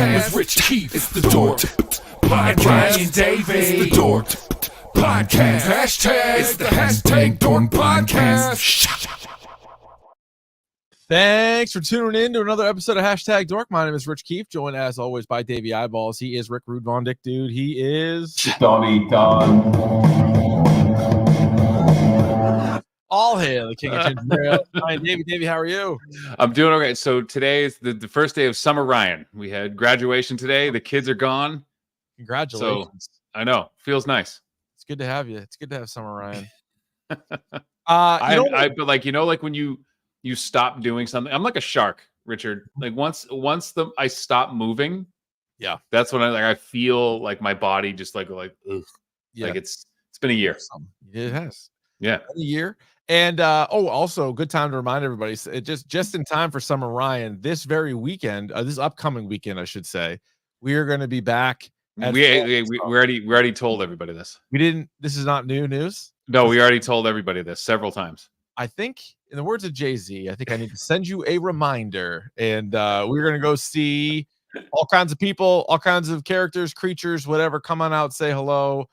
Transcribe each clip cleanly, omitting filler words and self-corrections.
podcast with Rich Keefe. It's the DORK podcast. Ryan Davey. It's the DORK podcast. Hashtag. It's the hashtag DORK podcast. Thanks for tuning in to another episode of Hashtag Dork. My name is Rich Keefe, joined as always by Davey Eyeballs. He is Rick Rude Von Dick, dude. He is Donnie Don. all hail the king of ginger ale. Davey, how are you? I'm doing okay. So today is the first day of Summer Ryan. We had graduation today. The kids are gone. Congratulations. So, I know. Feels nice. It's good to have you. It's good to have Summer Ryan. But like when you stop doing something, I'm like a shark, Richard. Like once I stop moving, yeah, that's when I feel like my body just like ugh. Yeah. Like it's been a year. It has. Yeah, a year. And also good time to remind everybody, it just in time for Summer Ryan, this very weekend, this upcoming weekend, I should say, we are going to be back. We already told everybody this. This is not new news. No, we already told everybody this several times. I think, in the words of Jay-Z, I think I need to send you a reminder. And we're going to go see all kinds of people, all kinds of characters, creatures, whatever. Come on out, say hello.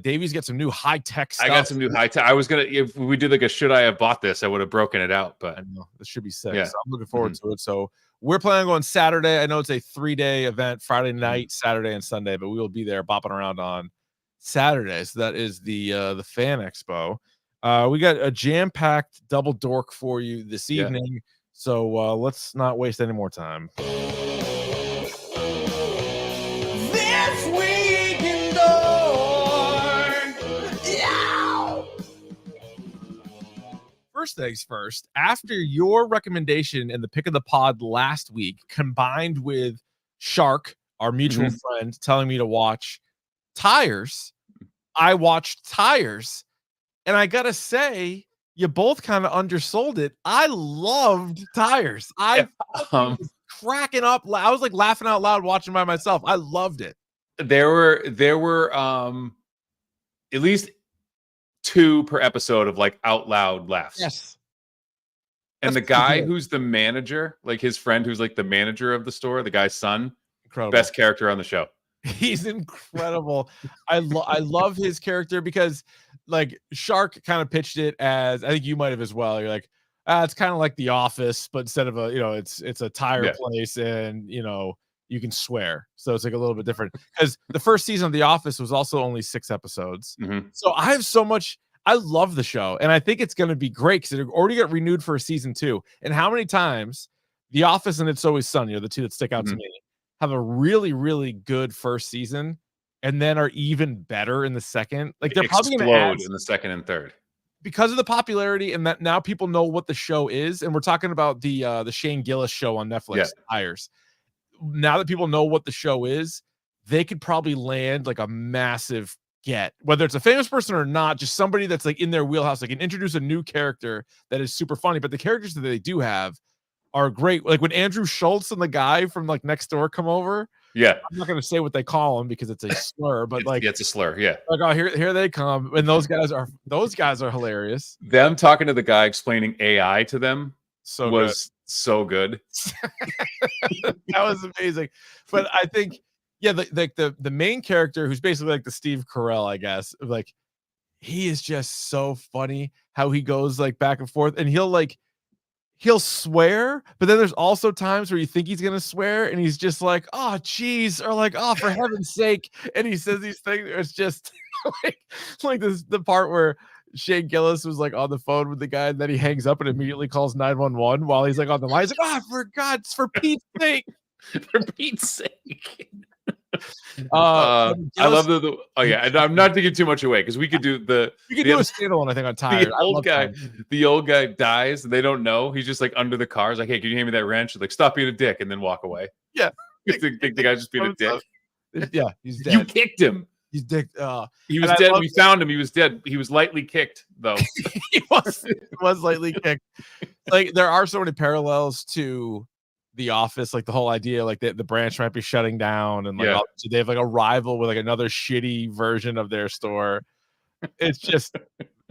Davey's got some new high-tech stuff. I got some new high-tech. I was going to, if we did like a should I have bought this, I would have broken it out. But I know, this should be sick. Yeah. So I'm looking forward to it. So we're planning on going Saturday. I know it's a 3-day event, Friday night, Saturday, and Sunday, but we will be there bopping around on Saturday. So that is the Fan Expo. We got a jam-packed double dork for you this evening. So let's not waste any more time. This week in DORK. Yeah. First things first, after your recommendation and the pick of the pod last week, combined with Shark, our mutual friend, telling me to watch Tires, I watched Tires. And I gotta say, you both kind of undersold it. I loved Tires. I was cracking up. I was like laughing out loud watching by myself. I loved it. There were at least 2 per episode of like out loud laughs. Yes. And the guy who's the manager, like his friend who's like the manager of the store, the guy's son, Incredible. Best character on the show. He's incredible. I love his character because like Shark kind of pitched it as, I think you might have as well. You're like, it's kind of like The Office, but instead of it's a tire place and you can swear. So it's like a little bit different because the first season of The Office was also only 6 episodes. So I love the show and I think it's going to be great because it already got renewed for a season 2. And how many times The Office and It's Always Sunny, the 2 that stick out to me, have a really, really good first season and then are even better in the second. Like they're probably going to add in the second and third because of the popularity and that now people know what the show is. And we're talking about the Shane Gillis show on Netflix, Tires. Now that people know what the show is, they could probably land like a massive get, whether it's a famous person or not, just somebody that's like in their wheelhouse. They can introduce a new character that is super funny, but the characters that they do have are great. Like when Andrew Schultz and the guy from like next door come over. Yeah. I'm not going to say what they call him because it's a slur, but it's a slur. Yeah. Like, oh, here they come. And those guys are hilarious. Them talking to the guy explaining AI to them was so good. That was amazing. But I think, the main character who's basically like the Steve Carell, I guess, like he is just so funny how he goes like back and forth and he'll swear, but then there's also times where you think he's gonna swear and he's just like, oh geez, or like, oh for heaven's sake, and he says these things. It's just like this the part where Shane Gillis was like on the phone with the guy and then he hangs up and immediately calls 911 while he's like on the line. He's like, for Pete's sake. For Pete's sake. I love I'm not to give too much away because we could do a standalone, I think, on Tires. The old guy dies and they don't know. He's just like under the car. He's like, hey, can you hand me that wrench? Like, stop being a dick and then walk away. Yeah. the guy's just being a dick. Yeah, he's dead. You kicked him. He's dick. He was dead. We found him. He was dead. He was lightly kicked, though. He was lightly kicked. Like there are so many parallels to The Office, like the whole idea, like the branch might be shutting down, and like they have like a rival with like another shitty version of their store. It's just,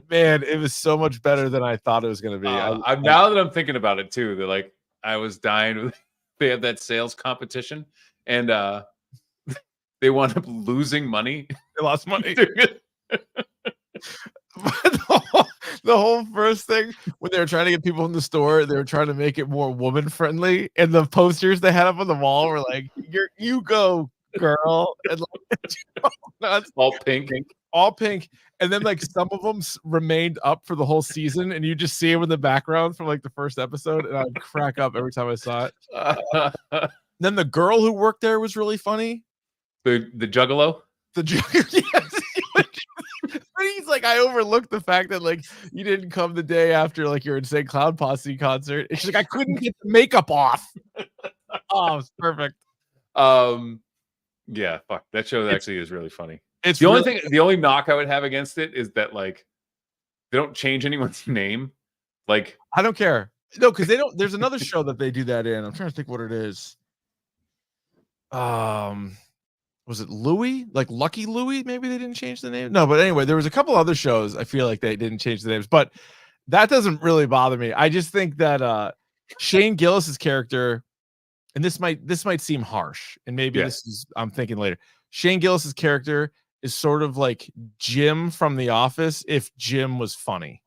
man, it was so much better than I thought it was going to be. Now that I'm thinking about it too, they're like, I was dying. They had that sales competition, and they wound up losing money. They lost money. The whole first thing when they were trying to get people in the store, they were trying to make it more woman friendly, and the posters they had up on the wall were like, "You go, girl," and like, all pink, and then like some of them remained up for the whole season, and you just see them in the background from like the first episode, and I'd crack up every time I saw it. Then the girl who worked there was really funny. The juggalo. Yes. But he's like, I overlooked the fact that like you didn't come the day after like your Insane Clown Posse concert. And she's like, I couldn't get the makeup off. Oh, it's perfect. Yeah, fuck. That show actually is really funny. It's the only knock I would have against it is that like they don't change anyone's name. Like I don't care. No, because they don't. There's another show that they do that in. I'm trying to think what it is. Was it Louie? Like Lucky Louie? Maybe they didn't change the name. No, but anyway, there was a couple other shows. I feel like they didn't change the names, but that doesn't really bother me. I just think that Shane Gillis's character, and this might seem harsh, and maybe this is I'm thinking later. Shane Gillis's character is sort of like Jim from The Office if Jim was funny.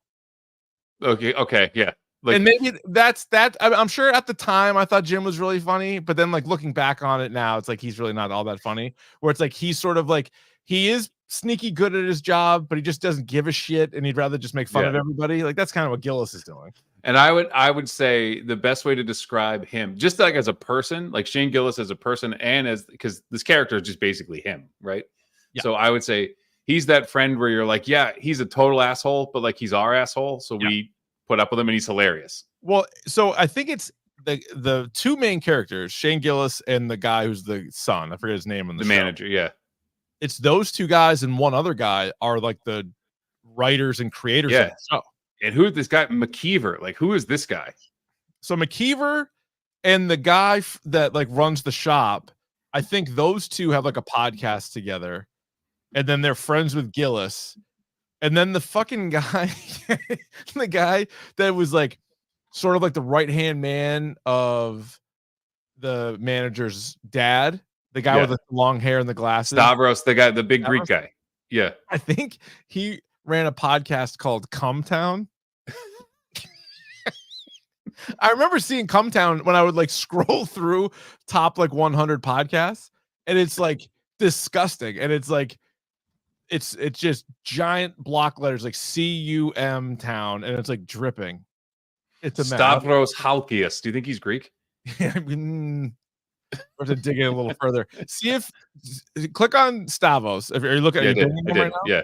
Okay, yeah. Like, and maybe that's that. I'm sure at the time I thought Jim was really funny, but then like looking back on it now, it's like he's really not all that funny. Where it's like he's sort of like he is sneaky good at his job, but he just doesn't give a shit, and he'd rather just make fun of everybody. Like that's kind of what Gillis is doing. And I would say the best way to describe him, just like as a person, like Shane Gillis as a person, and as because this character is just basically him, right? Yeah. So I would say he's that friend where you're like, yeah, he's a total asshole, but like he's our asshole, so we put up with him and he's hilarious. Well, so I think it's the two main characters, Shane Gillis and the guy who's the son. I forget his name on the show. Manager. Yeah, it's those two guys and one other guy are like the writers and creators of the show. And who is this guy McKeever? Like, who is this guy? So McKeever and the guy that like runs the shop, I think those two have like a podcast together, and then they're friends with Gillis. And then the fucking guy, the guy that was like sort of like the right-hand man of the manager's dad, the guy with the long hair and the glasses. Stavros, the big Greek guy. Yeah. I think he ran a podcast called Cumtown. I remember seeing Cumtown when I would like scroll through top like 100 podcasts, and it's like disgusting. And it's like, it's just giant block letters like C-U-M town, and it's like dripping. It's a Stavros Halkias. Do you think he's Greek? Yeah, I mean, we have to dig in a little further. See if click on Stavros. If you're looking at him right now.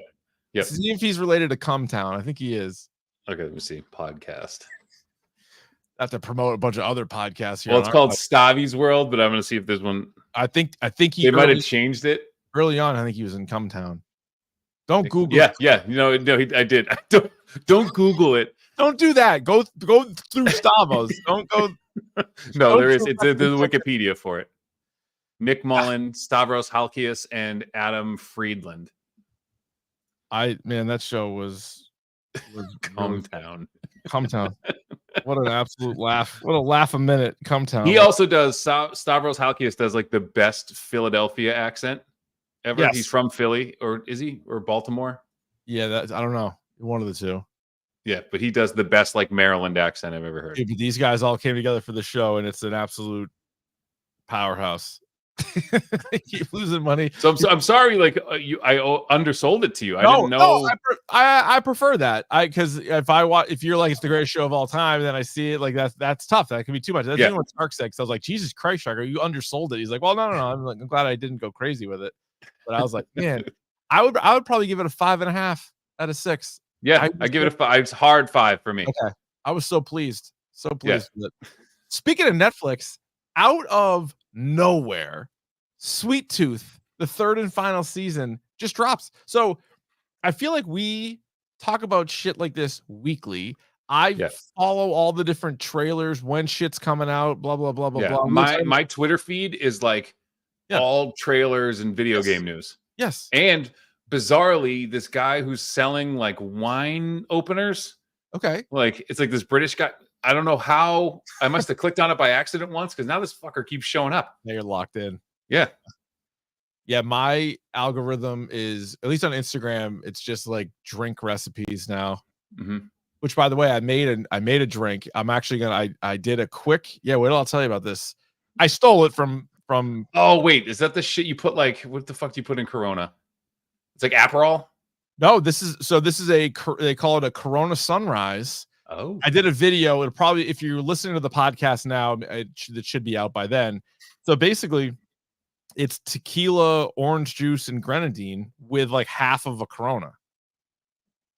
Yeah. See if he's related to Cumtown. I think he is. Okay, let me see. Podcast. I have to promote a bunch of other podcasts here. Well, it's called Stavi's World, but I'm going to see if there's one. I think they might have changed it early on. I think he was in Cumtown. Don't Google. Yeah. No, I did. Don't Google it. Don't do that. Go through Stavros. Don't go. No, there is. It's the Wikipedia for it. Nick Mullen, Stavros Halkias, and Adam Friedland. That show was Cumtown. Cumtown. What an absolute laugh. What a laugh a minute. Cumtown. He also does. Stavros Halkias does like the best Philadelphia accent ever. Yes. He's from Philly, or is he, or Baltimore? Yeah, I don't know. One of the two. Yeah, but he does the best like Maryland accent I've ever heard. Yeah, but these guys all came together for the show, and it's an absolute powerhouse. They keep losing money. So I'm sorry, like I undersold it to you. I didn't know. No, I prefer that. Because if you're like it's the greatest show of all time, then I see it like that's tough. That could be too much. That's what Shark said. I was like, Jesus Christ, Shark, you undersold it. He's like, well, no. I'm glad I didn't go crazy with it. But I was like, man, I would probably give it a 5.5 out of 6. Yeah, I give it a 5. It's hard 5 for me. Okay, I was so pleased with it. Speaking of Netflix, out of nowhere, Sweet Tooth, the third and final season, just drops. So I feel like we talk about shit like this weekly. I follow all the different trailers when shit's coming out, blah blah blah blah blah. My Twitter feed is like all trailers and video game news. Yes. And bizarrely, this guy who's selling like wine openers. Okay. Like it's like this British guy. I don't know how I must have clicked on it by accident once because now this fucker keeps showing up. Now you're locked in. Yeah. Yeah, my algorithm is, at least on Instagram, it's just like drink recipes now. Mm-hmm. Which, by the way, I made a drink. I'm actually gonna. I did a quick. Yeah, wait till I'll tell you about this. I stole it from. Oh wait, is that the shit you put like? What the fuck do you put in Corona? It's like Aperol. No, this is they call it a Corona Sunrise. Oh, I did a video. It'll probably, if you're listening to the podcast now, it should be out by then. So basically, it's tequila, orange juice, and grenadine with like half of a Corona.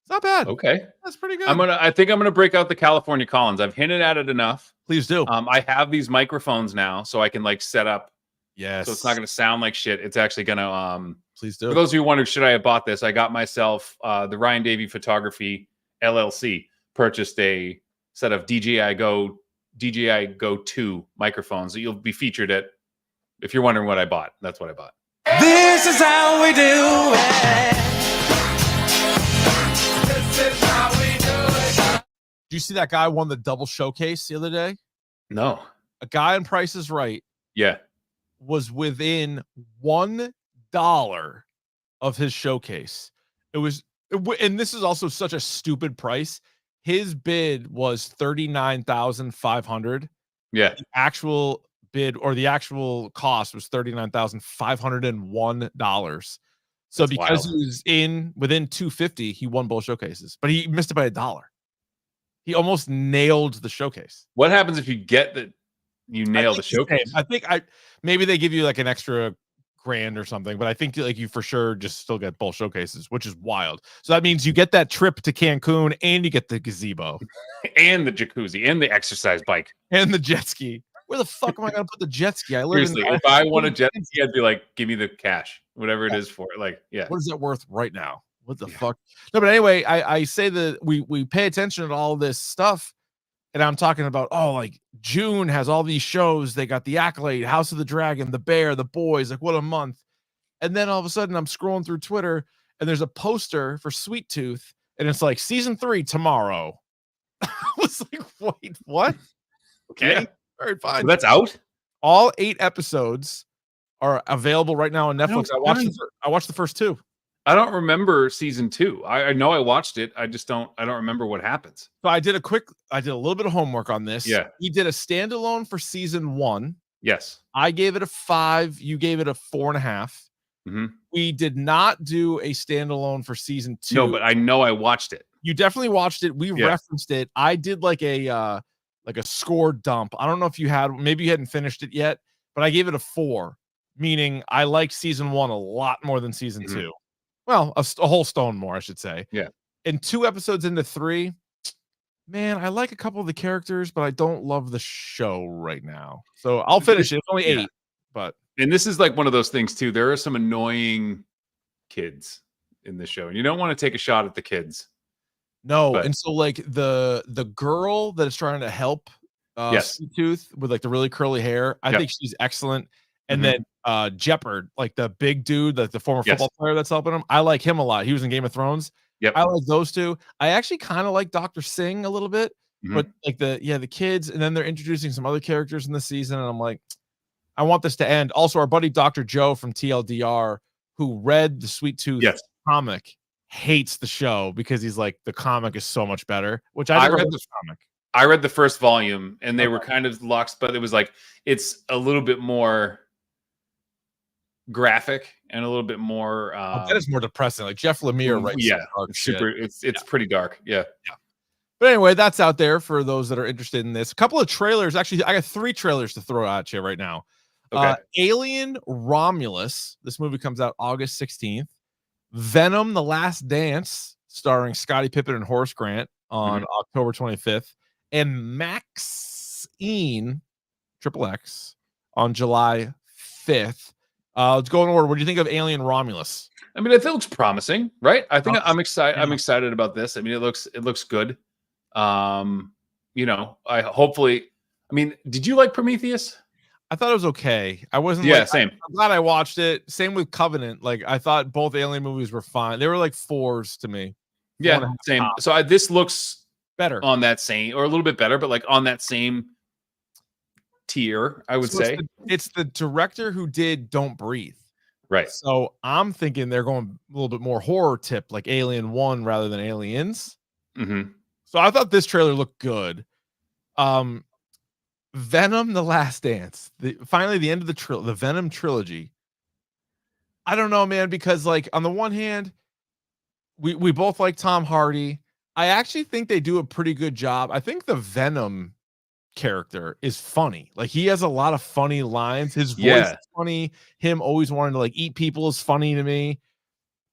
It's not bad. okay. That's pretty good. I think I'm gonna break out the California Collins. I've hinted at it enough. Please do. I have these microphones now, so I can like set up. Yes. So it's not gonna sound like shit. It's actually gonna Please do. For those of you who wonder, should I have bought this? I got myself the Ryan Davey Photography LLC purchased a set of DJI Go 2 microphones that you'll be featured at. If you're wondering what I bought, that's what I bought. This is how we do it. Did you see that guy won the double showcase the other day? No. A guy on Price is Right Yeah. was within $1 of his showcase. And this is also such a stupid price. His bid was $39,500. Yeah. The actual bid, or the actual cost, was $39,501. So That's because wild. he was within 250, he won both showcases, but he missed it by $1. He almost nailed the showcase. What happens if you get that you nail the showcase? I think maybe they give you like an extra grand or something, but I think like you for sure just still get both showcases, which is wild. So that means you get that trip to Cancun, and you get the gazebo And the jacuzzi and the exercise bike. and the jet ski. Where the fuck am I gonna put the jet ski? Seriously, if I want a jet ski, I'd be like, give me the cash, whatever it is for it. Like, yeah. What is that worth right now? What the fuck? No, but anyway, I say that we pay attention to all this stuff, and I'm talking about, like June has all these shows. They got the Acolyte, House of the Dragon, The Bear, The Boys. Like, what a month! And then all of a sudden, I'm scrolling through Twitter, and there's a poster for Sweet Tooth, and it's like season 3 tomorrow. I was like, wait, what? Okay, Yeah. all right, fine. So that's out. All 8 episodes are available right now on Netflix. I watched the first 2. I don't remember season 2. I know I watched it. I don't remember what happens. So I did a little bit of homework on this. Yeah. We did a standalone for season 1. Yes. I gave it a 5. You gave it a 4.5. Mm-hmm. We did not do a standalone for season 2. No, but I know I watched it. You definitely watched it. We referenced it. I did like a score dump. I don't know if maybe you hadn't finished it yet, but I gave it a 4, meaning I like season 1 a lot more than season 2. Well, a whole stone more, I should say. Yeah. And 2 episodes into 3, man, I like a couple of the characters, but I don't love the show right now. So I'll finish it. It's only 8, but. And this is like one of those things too. There are some annoying kids in the show, and you don't want to take a shot at the kids. No, and so like the girl that is trying to help Sweet Tooth with like the really curly hair, I think she's excellent. And then Jeopard, like the big dude, like the former football player that's helping him, I like him a lot. He was in Game of Thrones. Yep. I like those 2. I actually kind of like Dr. Singh a little bit, but like the kids, and then they're introducing some other characters in the season, and I'm like, I want this to end. Also, our buddy Dr. Joe from TLDR, who read the Sweet Tooth comic, hates the show because he's like, the comic is so much better, which I read this comic. I read the first volume, and they were kind of locked, but it was like, it's a little bit more graphic and a little bit more that is more depressing. Like Jeff Lemire writes dark super shit. It's pretty dark. Yeah. But anyway, that's out there for those that are interested in this. A couple of trailers. Actually, I got 3 trailers to throw at you right now. Okay. Alien Romulus. This movie comes out August 16th. Venom: The Last Dance, starring Scottie Pippen and Horace Grant, on October 25th. And Maxine, XXX, on July 5th. Let's go in order. What do you think of Alien Romulus? I mean, it looks promising, right? I think I'm excited. Yeah. I'm excited about this. I mean, it looks good. You know, I mean, did you like Prometheus? I thought it was okay. I wasn't. Yeah, same. I'm glad I watched it. Same with Covenant. Like, I thought both Alien movies were fine. They were like 4s to me. Yeah, same. So this looks better on that same, or a little bit better, but like on that same tier, I would say. It's the director who did Don't Breathe. Right. So I'm thinking they're going a little bit more horror tip, like Alien 1 rather than Aliens. Mm-hmm. So I thought this trailer looked good. Venom: The Last Dance. Finally the end of the Venom trilogy. I don't know, man, because like on the one hand, we both like Tom Hardy. I actually think they do a pretty good job. I think the Venom character is funny. Like he has a lot of funny lines. His voice is funny. Him always wanting to like eat people is funny to me.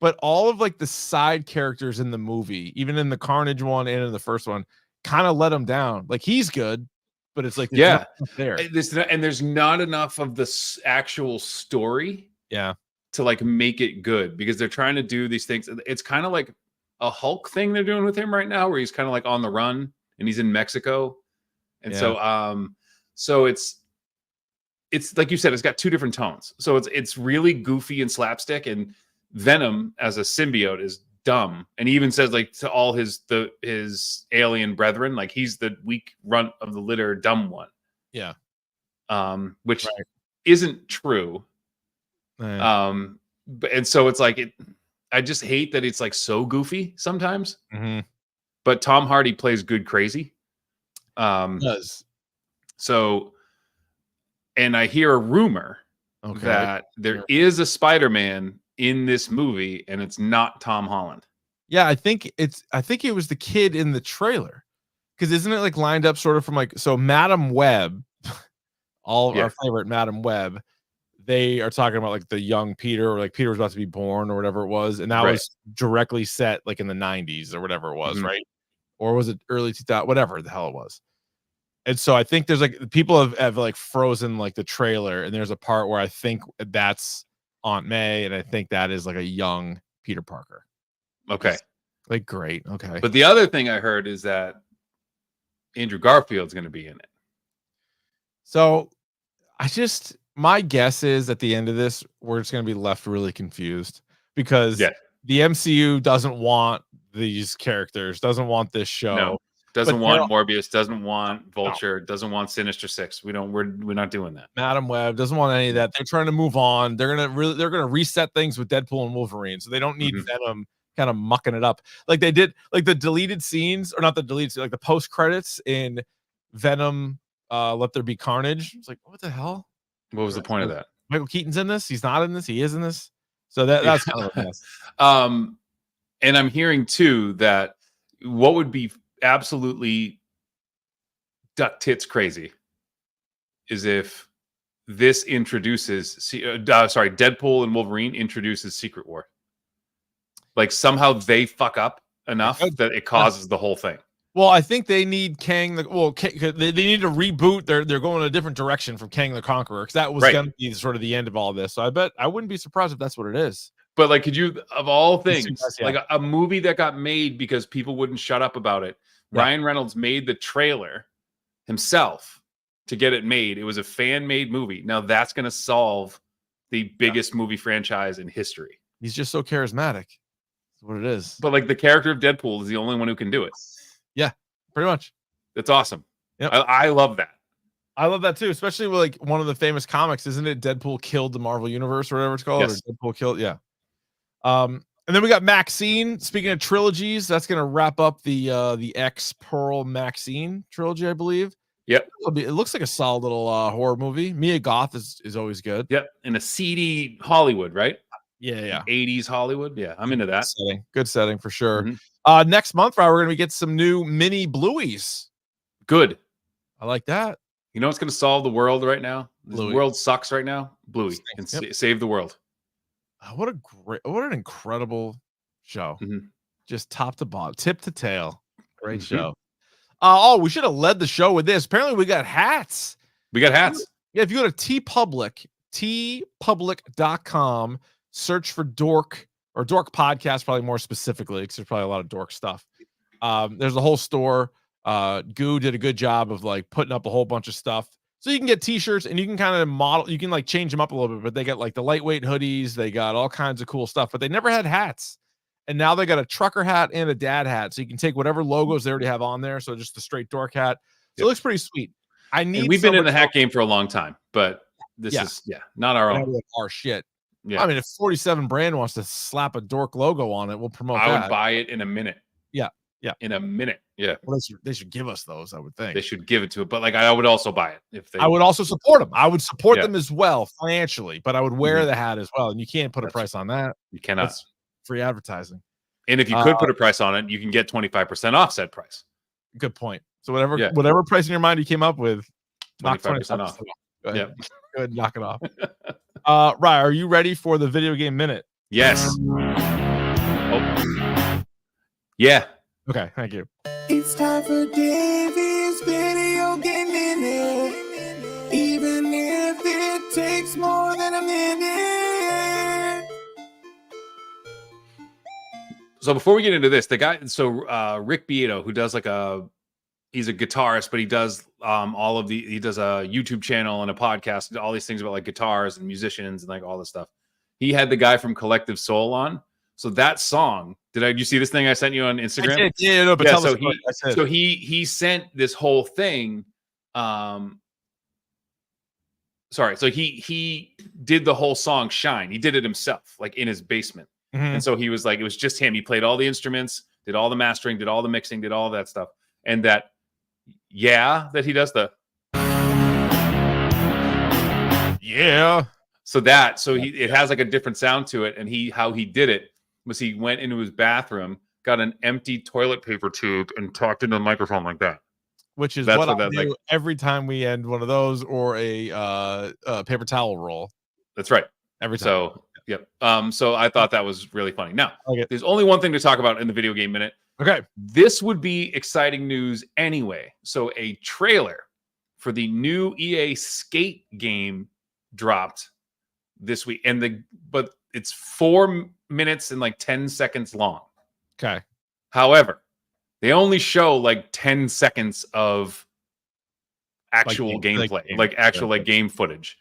But all of like the side characters in the movie, even in the Carnage one and in the first one, kind of let him down. Like he's good, but it's like there. And there's not enough of the actual story. Yeah. To like make it good because they're trying to do these things. It's kind of like a Hulk thing they're doing with him right now, where he's kind of like on the run and he's in Mexico. And so it's like you said, it's got two different tones. So it's really goofy and slapstick, and Venom as a symbiote is dumb. And he even says like to all his alien brethren, like he's the weak runt of the litter, dumb one. Yeah. Which isn't true. And so it's like I just hate that it's like so goofy sometimes. Mm-hmm. But Tom Hardy plays good crazy. Does. So, and I hear a rumor that there is a Spider-Man in this movie, and it's not Tom Holland. Yeah, I think it was the kid in the trailer, because isn't it like lined up sort of from like, so Madam Web, our favorite Madam Web. They are talking about like the young Peter, or like Peter was about to be born or whatever it was. And that was directly set like in the 90s or whatever it was, right? Or was it early 2000, whatever the hell it was. And so I think there's like people have like frozen like the trailer, and there's a part where I think that's Aunt May, and I think that is like a young Peter Parker. Okay. Like great. Okay. But the other thing I heard is that Andrew Garfield's going to be in it. So my guess is at the end of this, we're just going to be left really confused, because the MCU doesn't want these characters, doesn't want this show. Doesn't want Morbius, doesn't want Vulture, doesn't want Sinister Six. We're not doing that. Madam Web doesn't want any of that. They're trying to move on. They're gonna reset things with Deadpool and Wolverine. So they don't need Venom kind of mucking it up. Like they did, like the deleted scenes, or not the deleted scenes, like the post credits in Venom, Let There Be Carnage. It's like, what the hell? What was the point of that? Michael Keaton's in this. He's not in this. He is in this. So that's kind of a mess. And I'm hearing too that what would be absolutely duck tits crazy is if this introduces Deadpool and Wolverine introduces Secret War. Like somehow they fuck up enough that it causes the whole thing. Well, I think they need Kang. They need to reboot. They're going a different direction from Kang the Conqueror, because that was going to be sort of the end of all this. So I bet I wouldn't be surprised if that's what it is. But like, could you, of all things, like a movie that got made because people wouldn't shut up about it? Ryan Reynolds made the trailer himself to get it made. It was a fan-made movie. Now that's going to solve the biggest movie franchise in history. He's just so charismatic. That's what it is. But like the character of Deadpool is the only one who can do it. Yeah, pretty much. That's awesome. Yep. I love that. I love that too, especially with like one of the famous comics, isn't it? Deadpool killed the Marvel Universe or whatever it's called. Yes. Or Deadpool killed, and then we got Maxine. Speaking of trilogies, that's going to wrap up the X Pearl Maxine trilogy, I believe. Yep. It looks like a solid little horror movie. Mia Goth is always good. Yep. In a seedy Hollywood, right? Yeah. 80s Hollywood. Yeah, I'm into that. Good setting for sure. Mm-hmm. Next month, we're going to get some new mini Blueies. Good. I like that. You know what's going to solve the world right now? The world sucks right now. Bluey can save the world. What an incredible show. Just top to bottom, tip to tail. Great show. We should have led the show with this. Apparently we got hats. Yeah, if you go to tpublic.com, search for Dork, or Dork Podcast, probably more specifically, because there's probably a lot of Dork stuff. There's a whole store. Goo did a good job of like putting up a whole bunch of stuff. So you can get t-shirts, and you can kind of model, you can like change them up a little bit, but they got like the lightweight hoodies, they got all kinds of cool stuff, but they never had hats. And now they got a trucker hat and a dad hat. So you can take whatever logos they already have on there. So just the straight Dork hat. So it looks pretty sweet. I need. And we've been in the hack game for a long time, but this is not our own. Our shit. Yeah. I mean, if 47 brand wants to slap a dork logo on it, we'll promote that. I would buy it in a minute. Yeah. Yeah. In a minute. Yeah. Well, they should give us those, I would think. They should give it to it. But like I would also buy it if they I would also support them. I would support them as well financially, but I would wear the hat as well. And you can't put a price on that. You cannot. That's free advertising. And if you could put a price on it, you can get 25% offset price. Good point. So whatever price in your mind you came up with, knock 25% off. Go ahead. Yeah. Go ahead, knock it off. Ryan, are you ready for the video game minute? Yes. Oh. Yeah. Okay, thank you. It's time for Davey's video game minute, even if it takes more than a minute. So before we get into this, the guy, Rick Beato, who does he's a guitarist, but he does he does a YouTube channel and a podcast, all these things about like guitars and musicians and like all this stuff. He had the guy from Collective Soul on. So that song, did you see this thing I sent you on Instagram? I did, yeah, no, but so he sent this whole thing. So he did the whole song Shine. He did it himself, like in his basement. Mm-hmm. And so he was like, it was just him. He played all the instruments, did all the mastering, did all the mixing, did all that stuff. And that he does the it has like a different sound to it. And how he did it was he went into his bathroom, got an empty toilet paper tube and talked into the microphone like that. Which is what I do every time we end one of those or a paper towel roll. That's right. Every time. So, yep. So I thought that was really funny. Now, there's only one thing to talk about in the video game minute. Okay. This would be exciting news anyway. So a trailer for the new EA Skate game dropped this week. But it's 4 minutes and like 10 seconds long. Okay. However, they only show like 10 seconds of actual gameplay, game footage.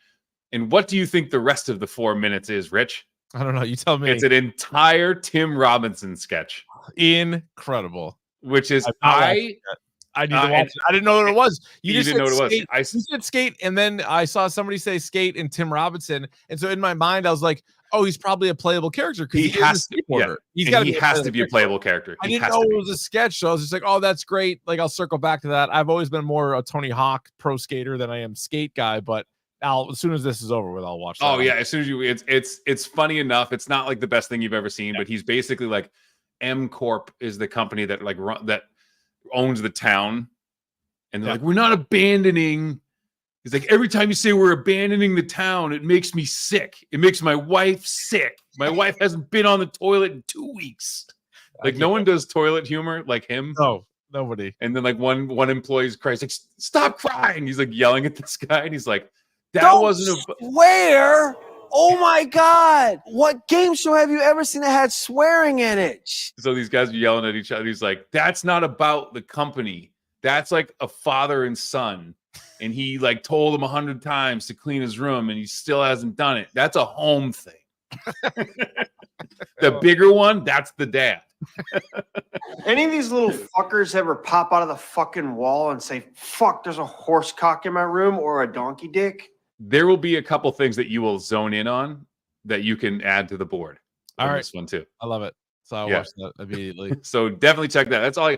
And what do you think the rest of the 4 minutes is, Rich? I don't know. You tell me. It's an entire Tim Robinson sketch. Incredible. Which is I need to watch it. I didn't know what it was. You didn't know what it was. You said skate, and then I saw somebody say skate and Tim Robinson, and so in my mind I was like, "Oh, he's probably a playable character because he has to. Yeah. He has to be a playable character. I didn't know it was a sketch, so I was just like, "Oh, that's great." Like I'll circle back to that. I've always been more a Tony Hawk pro skater than I am skate guy, but as soon as this is over with, I'll watch that. Oh yeah, as soon as it's funny enough. It's not like the best thing you've ever seen, but he's basically like M Corp is the company that that owns the town, and they're like, we're not abandoning. He's like, every time you say we're abandoning the town, it makes me sick. It makes my wife sick. My wife hasn't been on the toilet in 2 weeks. Like no one does toilet humor like him. No, nobody. And then like one employee's cries like, stop crying. He's like yelling at this guy, and he's like, that Don't wasn't swear. Oh my God. What game show have you ever seen that had swearing in it? So these guys are yelling at each other. He's like, that's not about the company. That's like a father and son. And he like told him 100 times to clean his room and he still hasn't done it. That's a home thing. The bigger one, that's the dad. Any of these little fuckers ever pop out of the fucking wall and say, fuck, there's a horse cock in my room or a donkey dick? There will be a couple things that you will zone in on that you can add to the board. All right. This one too. I love it. So I'll watch that immediately. So definitely check that. That's all.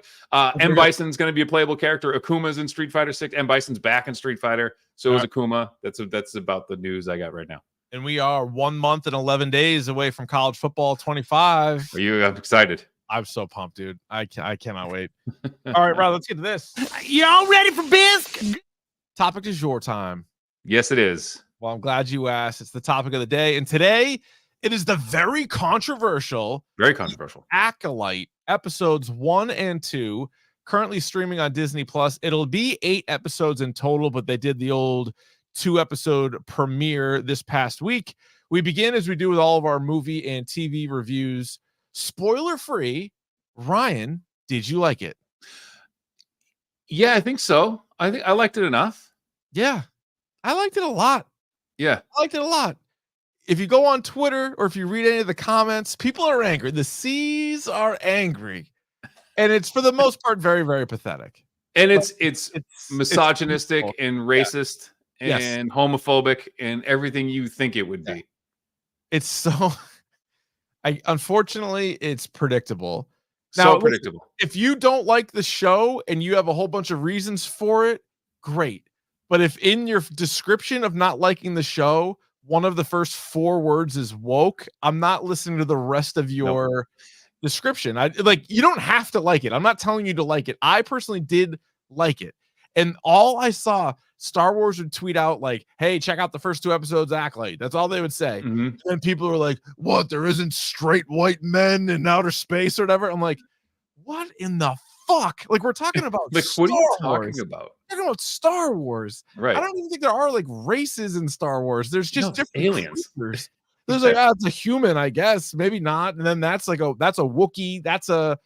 M. Bison's going to be a playable character. Akuma's in Street Fighter 6. M. Bison's back in Street Fighter. So is Akuma. That's about the news I got right now. And we are 1 month and 11 days away from college football 25. Are you excited? I'm so pumped, dude. I cannot wait. All right, Rob, let's get to this. Y'all ready for bisque? Topic is your time. Yes, it is. Well, I'm glad you asked. It's the topic of the day. And today it is the very controversial Acolyte Episodes 1 and 2, currently streaming on Disney Plus. It'll be 8 episodes in total, but they did the old 2-episode premiere this past week. We begin as we do with all of our movie and TV reviews. Spoiler free. Ryan, did you like it? Yeah, I think so. I think I liked it enough. Yeah, I liked it a lot. Yeah, I liked it a lot. If you go on Twitter or if you read any of the comments, people are angry. The C's are angry. And it's for the most part very, very pathetic. And it's misogynistic beautiful. and racist Yes. and homophobic and everything you think it would be. It's so unfortunately it's predictable. So Now, listen, predictable. if you don't like the show and you have a whole bunch of reasons for it, great. But if in your description of not liking the show, one of the first 4 words is woke, I'm not listening to the rest of your description. I like, you don't have to like it. I'm not telling you to like it. I personally did like it. And all I saw, Star Wars would tweet out like, "Hey, check out the first 2 episodes of Acolyte." That's all they would say. Mhm. And people are like, "What? There isn't straight white men in outer space or whatever." I'm like, "What in the fuck?" Like, we're talking about Like, Star what are you Wars. talking about? We're talking about Star Wars. Right. I don't even think there are like races in Star Wars. There's just No, it's different aliens. creatures. There's like, it's a human, I guess, maybe not. And then that's a Wookiee. That's a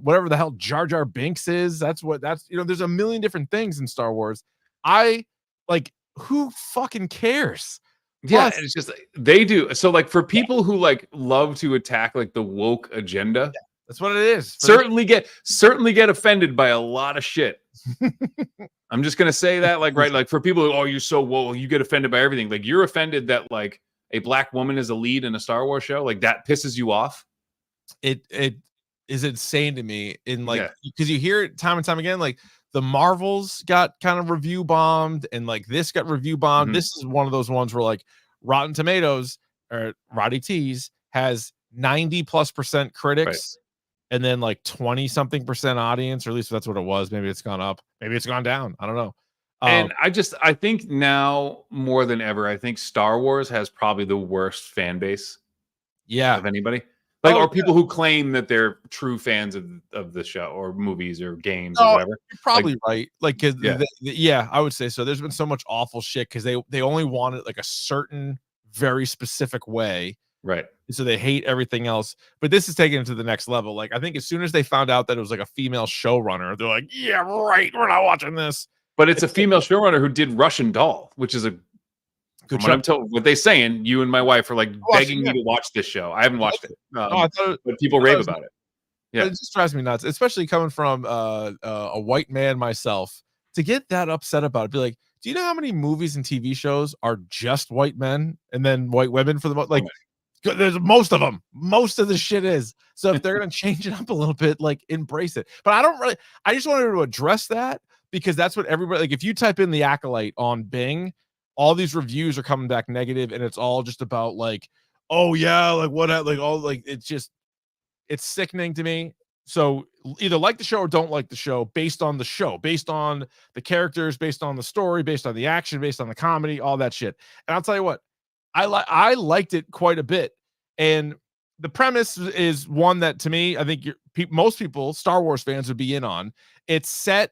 whatever the hell Jar Jar Binks is. That's there's a million different things in Star Wars. I like, who fucking cares? Yeah, Plus, and it's just they do. So like for people who like love to attack like the woke agenda, that's what it is. certainly get offended by a lot of shit. I'm just gonna say that like for people who, you're so woke, you get offended by everything. Like you're offended that like a black woman is a lead in a Star Wars show, like that pisses you off. It is insane to me, in like, because you hear it time and time again, like the Marvels got kind of review bombed and like this got review bombed. Mhm. This is one of those ones where like Rotten Tomatoes or Roddy T's has 90+% critics and then like 20 something percent audience, or at least that's what it was. Maybe it's gone up, maybe it's gone down. I don't know. And I think now more than ever, I think Star Wars has probably the worst fan base of anybody. Like, or people who claim that they're true fans of the show or movies or games or whatever. You're probably right. Like, cause Yeah. I would say so. There's been so much awful shit because they only want it like a certain very specific way. Right. So they hate everything else. But this is taken it to the next level. Like, I think as soon as they found out that it was like a female showrunner, they're like, yeah, right, we're not watching this. But it's a female showrunner who did Russian Doll, which is a good show. What I'm told, what they saying, you and my wife are like begging me to watch this show. I haven't watched it. But people rave about it. Yeah, it just drives me nuts, especially coming from a white man myself, to get that upset about it. Be like, do you know how many movies and TV shows are just white men and then white women for the most? Like, there's most of them. Most of the shit is. So if they're gonna change it up a little bit, like, embrace it. But I just wanted to address that because that's what everybody, like, if you type in the Acolyte on Bing, all these reviews are coming back negative, and it's all just about like, oh yeah, like what, like all, like, it's sickening to me. So either like the show or don't like the show based on the characters, based on the story, based on the action, based on the comedy, all that shit. And I'll tell you what, I liked it quite a bit. And the premise is one that, to me, I think most people, Star Wars fans, would be in on. It's set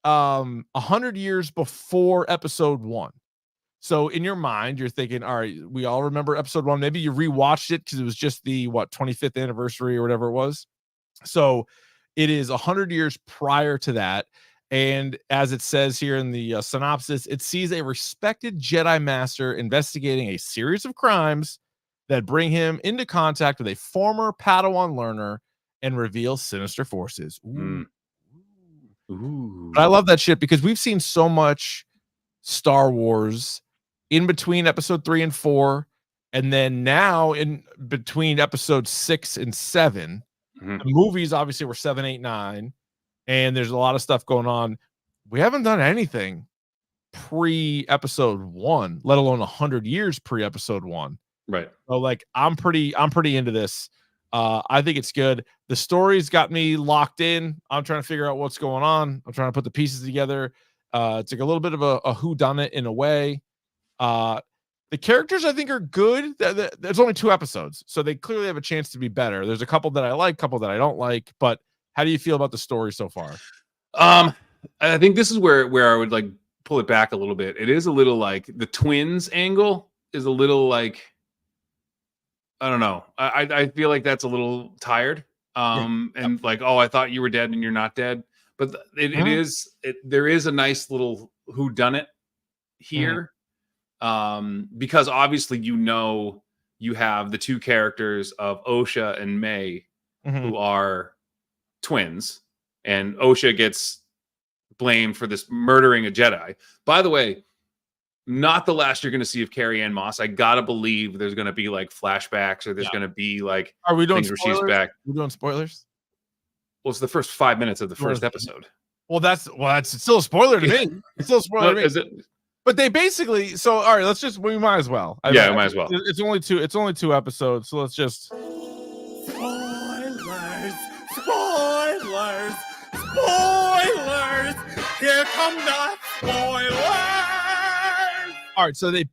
100 years before episode 1. So in your mind, you're thinking, all right, we all remember episode 1. Maybe you rewatched it because it was just the 25th anniversary or whatever it was. So it is 100 years prior to that. And as it says here in the synopsis, it sees a respected Jedi Master investigating a series of crimes that bring him into contact with a former Padawan learner and reveal sinister forces. Ooh. Ooh. But I love that shit because we've seen so much Star Wars in between episode 3 and 4, and then now in between episode 6 and 7. The movies obviously were 7, 8, 9, and there's a lot of stuff going on. We haven't done anything pre episode 1, let alone 100 years pre episode 1. Right. So like, I'm pretty into this. I think it's good. The story's got me locked in. I'm trying to figure out what's going on. I'm trying to put the pieces together. It's like a little bit of a whodunit in a way. The characters, I think, are good. There's only 2 episodes, so they clearly have a chance to be better. There's a couple that I like, couple that I don't like. But how do you feel about the story so far? I think this is where I would like pull it back a little bit. It is a little like the twins angle is a little like, I don't know. I feel like that's a little tired. And like, oh, I thought you were dead and you're not dead. But there is a nice little whodunit here. Because obviously, you have the 2 characters of Osha and May who are twins, and Osha gets blamed for this murdering a Jedi. By the way, not the last you're going to see of Carrie Ann Moss. I gotta believe there's going to be like flashbacks, or there's going to be like Are we doing things where she's back. We're doing spoilers. Well, it's the first 5 minutes of the first episode. Well, that's still a spoiler to me. It's still a spoiler to me. Is it? But they basically, so all right, we might as well. We might as well. It's only two episodes, so let's just Spoilers! Spoilers! Spoilers! Here come the spoilers! all right. So they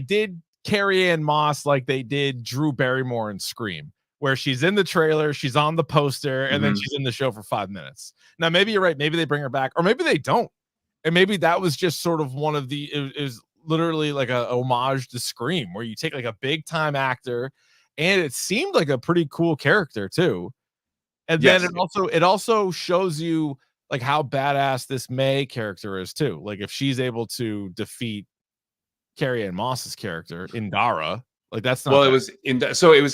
did Carrie Ann Moss like they did Drew Barrymore in Scream, where she's in the trailer, she's on the poster, and then she's in the show for 5 minutes. Now, maybe you're right. Maybe they bring her back, or maybe they don't. And maybe that was just sort of one of the, it is literally like a homage to Scream, where you take like a big time actor, and it seemed like a pretty cool character too. And then it also shows you like how badass this May character is too. Like if she's able to defeat Carrie Ann Moss's character Indara, like that's not. Well, it was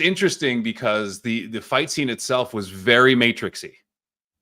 interesting because the fight scene itself was very Matrixy.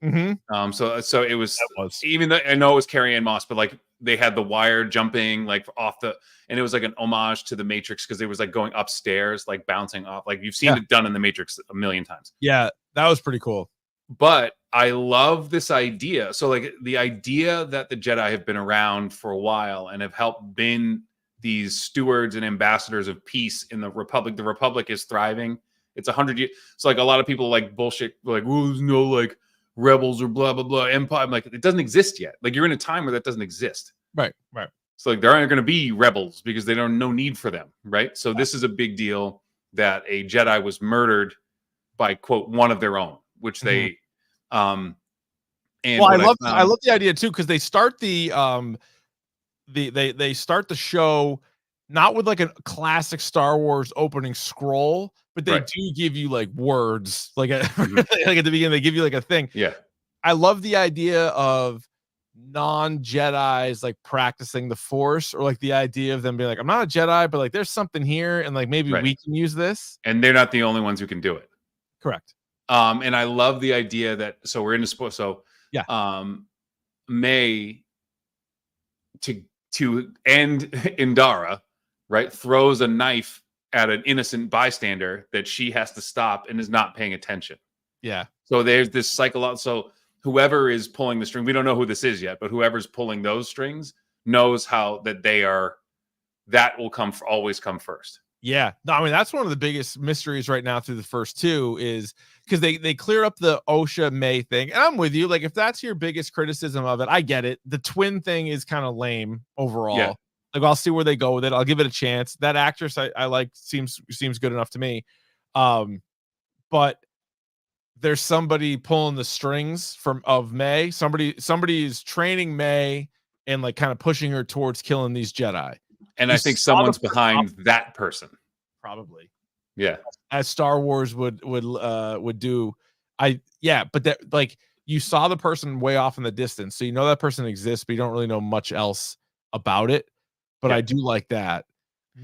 So it was even though I know it was Carrie Ann Moss, but like they had the wire jumping like off and it was like an homage to the Matrix because it was like going upstairs, like bouncing off. Like you've seen it done in the Matrix a million times. Yeah, that was pretty cool. But I love this idea. So like the idea that the Jedi have been around for a while and have helped been these stewards and ambassadors of peace in the Republic. The Republic is thriving. It's 100 years. So like a lot of people like bullshit, like, well, there's no like rebels or blah, blah, blah, empire. I'm like, it doesn't exist yet. Like you're in a time where that doesn't exist. Right. So like there aren't going to be rebels because they don't no need for them. Right. So this is a big deal that a Jedi was murdered by quote one of their own, which they and well, I love the idea too, because they start they start the show not with like a classic Star Wars opening scroll, but they do give you like words, like like at the beginning they give you like a thing. Yeah, I love the idea of non-Jedis like practicing the Force, or like the idea of them being like, I'm not a Jedi, but like there's something here, and like maybe we can use this. And they're not the only ones who can do it. Correct. And I love the idea that we're in a sport. So May to end Indara, right, throws a knife at an innocent bystander that she has to stop and is not paying attention. Yeah. So there's this psychological. So whoever is pulling the string, we don't know who this is yet, but whoever's pulling those strings knows how that will always come first. Yeah, no, I mean that's one of the biggest mysteries right now through the first two is because they clear up the Osha May thing, and I'm with you. Like if that's your biggest criticism of it, I get it. The twin thing is kind of lame overall. Yeah. Like I'll see where they go with it. I'll give it a chance. That actress I like seems good enough to me. But there's somebody pulling the strings of May. Somebody is training May and like kind of pushing her towards killing these Jedi. And I think someone's behind that person. Probably. Yeah. As Star Wars would do. But that like you saw the person way off in the distance. So you know that person exists, but you don't really know much else about it. But I do like that.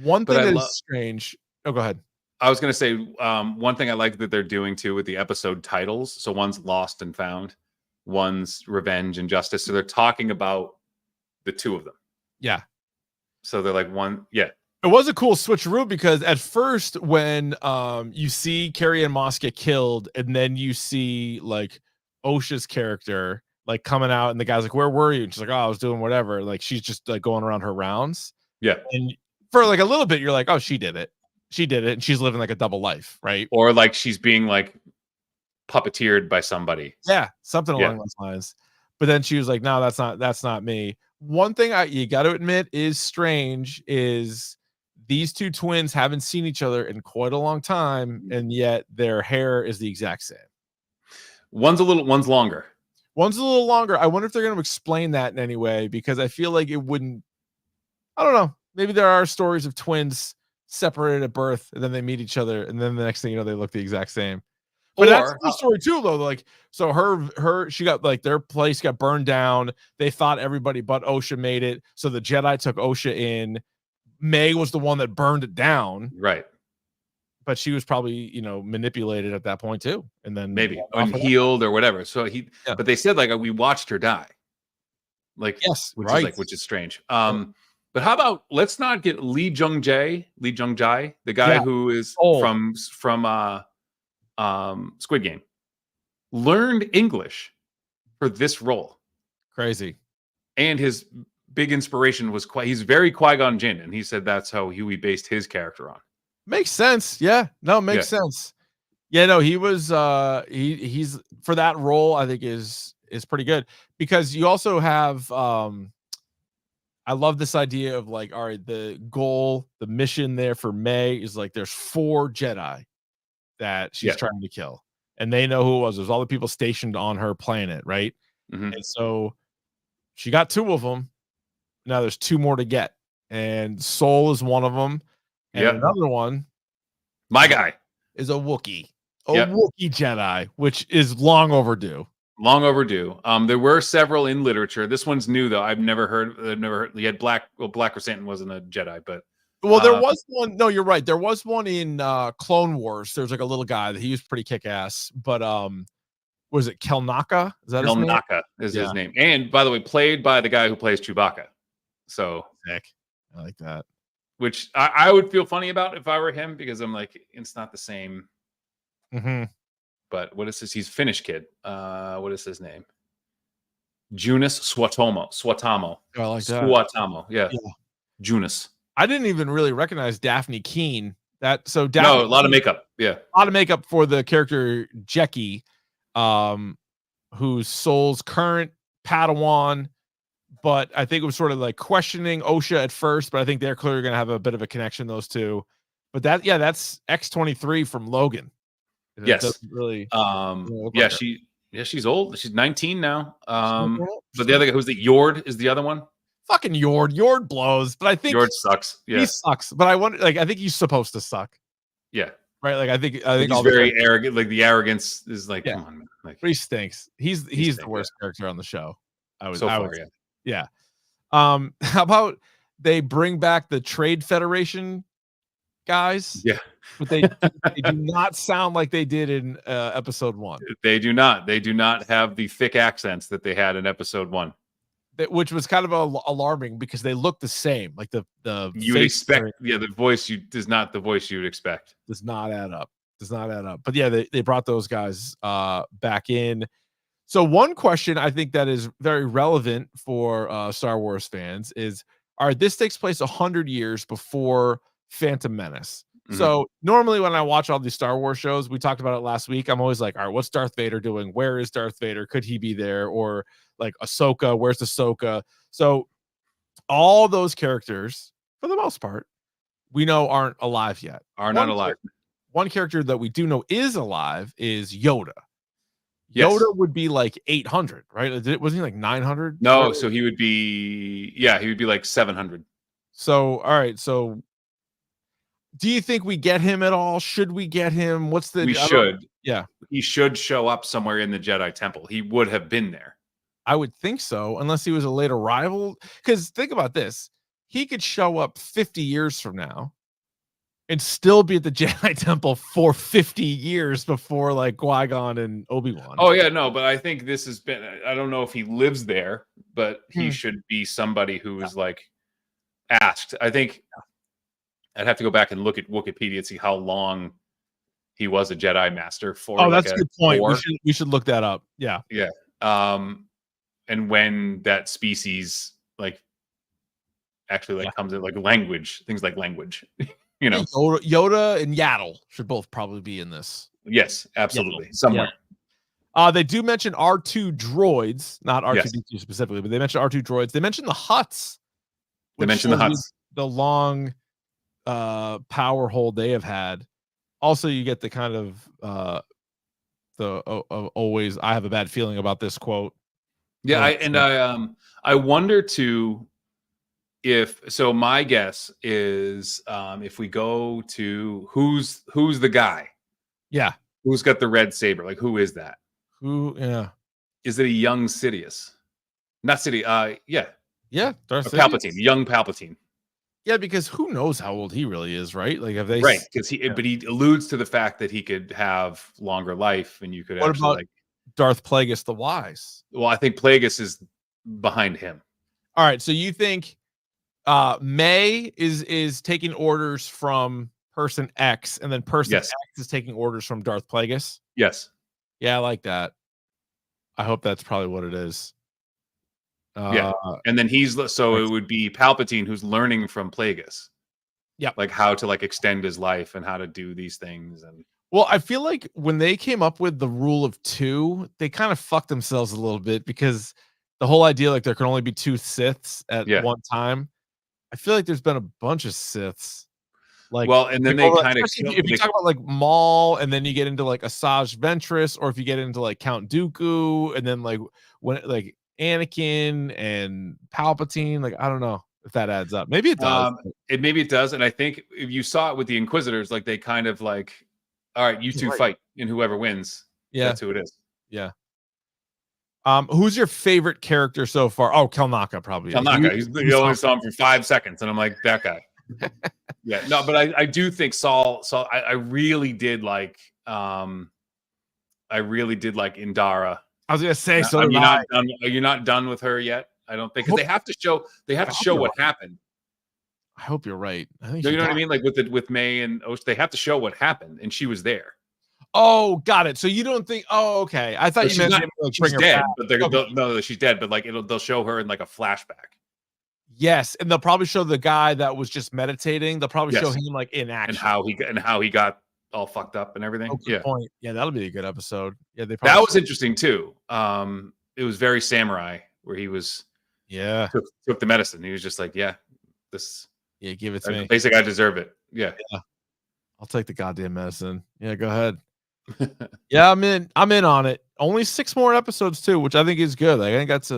One thing that is strange. Oh, go ahead. I was going to say one thing I like that they're doing too with the episode titles. So one's Lost and Found, one's Revenge and Justice. So they're talking about the two of them. Yeah. So they're like one. Yeah. It was a cool switcheroo because at first when you see Carrie Ann Moss get killed and then you see like Osha's character like coming out and the guy's like, where were you? And she's like, oh, I was doing whatever. Like she's just like going around her rounds. Yeah. And for like a little bit, you're like, oh, she did it. And she's living like a double life, right? Or like she's being like puppeteered by somebody. Yeah, something along those lines. But then she was like, no, that's not me. One thing you got to admit is strange is these two twins haven't seen each other in quite a long time, and yet their hair is the exact same. One's longer. One's a little longer. I wonder if they're going to explain that in any way, because I feel like it wouldn't. I don't know. Maybe there are stories of twins separated at birth, and then they meet each other, and then the next thing you know, they look the exact same. But that's the story too, though. Like, so she got like their place got burned down. They thought everybody but Osha made it, so the Jedi took Osha in. May was the one that burned it down, right? But she was probably manipulated at that point too, and then maybe unhealed or whatever. So but they said like we watched her die. like Yes, which right. which is strange. But how about let's not get Lee Jung Jae, the guy who is from Squid Game, learned English for this role. Crazy. And his big inspiration was he's very Qui-Gon Jinn, and he said that's how Huey based his character on. Makes sense. Yeah. No, makes sense. Yeah, no, he was he's for that role, I think is pretty good, because you also have I love this idea of like, all right, the goal, the mission there for May is like there's 4 Jedi that she's trying to kill, and they know who it was. There's all the people stationed on her planet, right? Mm-hmm. And so she got 2 of them. Now there's 2 more to get, and Soul is one of them, and another one, my guy, is a Wookiee, Wookiee Jedi, which is long overdue. Long overdue. There were several in literature. This one's new though. I've never heard. You had Black Chrysanthemum wasn't a Jedi, but there was one. No, you're right. There was one in Clone Wars. There's like a little guy that he was pretty kick ass. But was it Kelnaka? Is that his name? Kelnaka is his name. And by the way, played by the guy who plays Chewbacca. So sick. I like that. Which I would feel funny about if I were him, because I'm like, it's not the same. Mm-hmm. But what is this? He's Finnish kid. What is his name? Junis Swatamo. I like that. Swatamo. Yeah. Junis. I didn't even really recognize Daphne Keene. A lot of makeup. Yeah. A lot of makeup for the character Jecki, who's Soul's current Padawan. But I think it was sort of like questioning Osha at first, but I think they're clearly going to have a bit of a connection, those two. But that's X-23 from Logan. Yes. Really. She's old. She's 19 now. But the other guy, who's the Yord, is the other one. Fucking Yord. Yord blows, but I think Yord sucks. Yeah. He sucks. But I wonder, like, I think he's supposed to suck. Yeah. Right. Like, I think he's very arrogant. Like the arrogance is like, come on, man. Like, but he stinks. He's the worst character on the show. Yeah. How about they bring back the Trade Federation guys? Yeah. But they do not sound like they did in episode 1. They do not. They do not have the thick accents that they had in episode 1. Which was kind of alarming, because they look the same. Like the you would expect, the voice is not the voice you would expect. Does not add up. But yeah, they brought those guys back in. So one question I think that is very relevant for Star Wars fans is, all right, this takes place 100 years before Phantom Menace. Mm-hmm. So normally when I watch all these Star Wars shows, we talked about it last week, I'm always like, all right, what's Darth Vader doing? Where is Darth Vader? Could he be there? Or like Ahsoka, where's Ahsoka? So all those characters, for the most part, we know aren't alive yet. Not alive. One character that we do know is alive is Yoda. Yes. Yoda would be like 800, right? Wasn't he like 900? No, so he would be like 700. So, all right. So do you think we get him at all? Should we get him? We should. Yeah. He should show up somewhere in the Jedi Temple. He would have been there. I would think so, unless he was a late arrival. Because think about this. He could show up 50 years from now and still be at the Jedi Temple for 50 years before like Qui-Gon and Obi-Wan. Oh yeah, no, but I think this has been, I don't know if he lives there, but he should be somebody who is like asked. I think I'd have to go back and look at Wikipedia and see how long he was a Jedi Master for. Oh, that's a good point. We should look that up. Yeah. Yeah. And when that species like actually comes in, like language, things like language. You know, Yoda and Yaddle should both probably be in this. Yes, absolutely. Yaddle. Somewhere. Yeah. They do mention R2 droids, not R2D2 specifically, but they mention R2 droids. They mention the Hutts. They mention the Hutts. The long power hold they have had. Also, you get the kind of always, I have a bad feeling about this quote. Yeah, I wonder too. So my guess is if we go to who's the guy, who's got the red saber, like who is that? Is it a young Sidious? Not Sidious. Darth Palpatine, young Palpatine. Yeah, because who knows how old he really is, right? Like, have they because but he alludes to the fact that he could have longer life, and you could. What about Darth Plagueis the Wise? Well, I think Plagueis is behind him. All right, so you think May is taking orders from person X, and then person Yes. X is taking orders from Darth Plagueis? Yes. Yeah, I like that. I hope that's probably what it is. Yeah. And then it would be Palpatine who's learning from Plagueis. Yeah. Like how to like extend his life and how to do these things. And Well, I feel like when they came up with the rule of 2, they kind of fucked themselves a little bit, because the whole idea like there can only be 2 Siths at one time. I feel like there's been a bunch of Siths. Like, well, and then they kind of if you talk about like Maul, and then you get into like Asajj Ventress, or if you get into like Count Dooku, and then like when like Anakin and Palpatine, like I don't know if that adds up. Maybe it does. Maybe it does. And I think if you saw it with the Inquisitors, like they kind of like, all right, you two fight, and whoever wins, that's who it is. Yeah. Who's your favorite character so far? Oh, Kelnaka probably. Kelnaka. You only saw him for 5 seconds, and I'm like, that guy. Yeah, no, but I do think Saul. I really did like. I really did like Indara. I was gonna say, so you're not done. You're not done with her yet. I don't think, because they have to show. They have to show what happened. I hope you're right. I think you know what I mean? Like with May and Osh, they have to show what happened, and she was there. Oh, got it. So you don't think? Oh, okay. I thought you meant like, she's dead, but no, she's dead. But like they'll show her in like a flashback. Yes, and they'll probably show the guy that was just meditating. They'll probably show him like in action, and how he got all fucked up and everything. Point. Yeah, that'll be a good episode. Yeah, that was interesting too. It was very samurai, where he was took the medicine. He was just like, give it to me. Basically, I deserve it. Yeah, I'll take the goddamn medicine. Yeah, go ahead. Yeah, I'm in on it. Only 6 more episodes too, which I think is good. Like, I think that's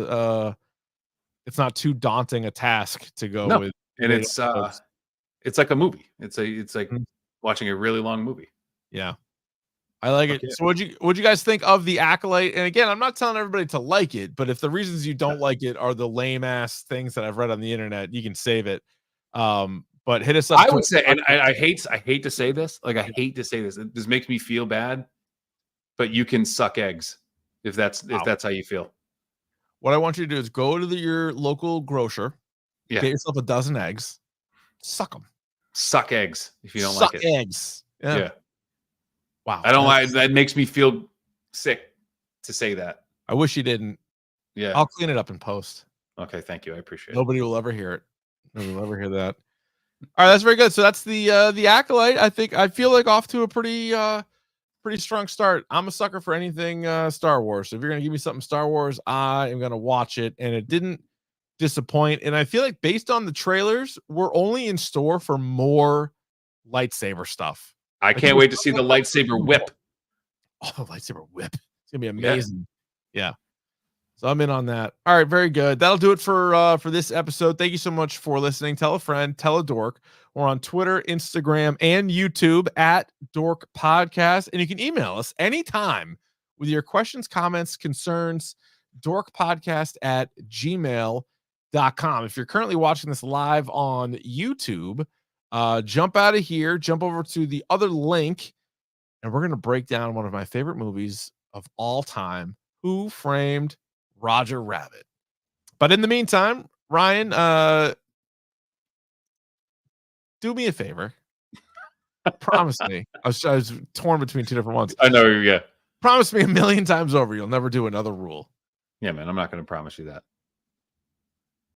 it's not too daunting a task to go with. And it's like a movie. It's like watching a really long movie. Yeah. I like it. So what'd you guys think of the Acolyte? And again, I'm not telling everybody to like it, but if the reasons you don't like it are the lame ass things that I've read on the internet, you can save it. But hit us up. I would say, and I hate to say this, like I hate to say this. It just makes me feel bad, but you can suck eggs if that's how you feel. What I want you to do is go to your local grocer, get yourself a dozen eggs, suck them. Suck eggs if you don't like it. Suck eggs. Yeah. Wow. I don't like that. Makes me feel sick to say that. I wish you didn't. Yeah. I'll clean it up in post. Okay, thank you. I appreciate it. Nobody will ever hear it. Nobody will ever hear that. All right, that's very good. So that's the Acolyte. I feel like off to a pretty strong start. I'm a sucker for anything Star Wars. So if you're gonna give me something Star Wars, I am gonna watch it. And it didn't disappoint. And I feel like based on the trailers, we're only in store for more lightsaber stuff. I can't wait to see the lightsaber whip. Oh, the lightsaber whip. It's gonna be amazing. Yeah. So I'm in on that. All right, very good. That'll do it for this episode. Thank you so much for listening. Tell a friend, tell a dork. We're on Twitter, Instagram, and YouTube at Dork Podcast. And you can email us anytime with your questions, comments, concerns, dorkpodcast@gmail.com. If you're currently watching this live on YouTube, jump out of here, jump over to the other link, and we're going to break down one of my favorite movies of all time, Who Framed Roger Rabbit. But in the meantime, Ryan, do me a favor. Promise me. I was torn between 2 different ones. I know, yeah. Promise me 1,000,000 times over you'll never do another rule. Yeah, man, I'm not going to promise you that.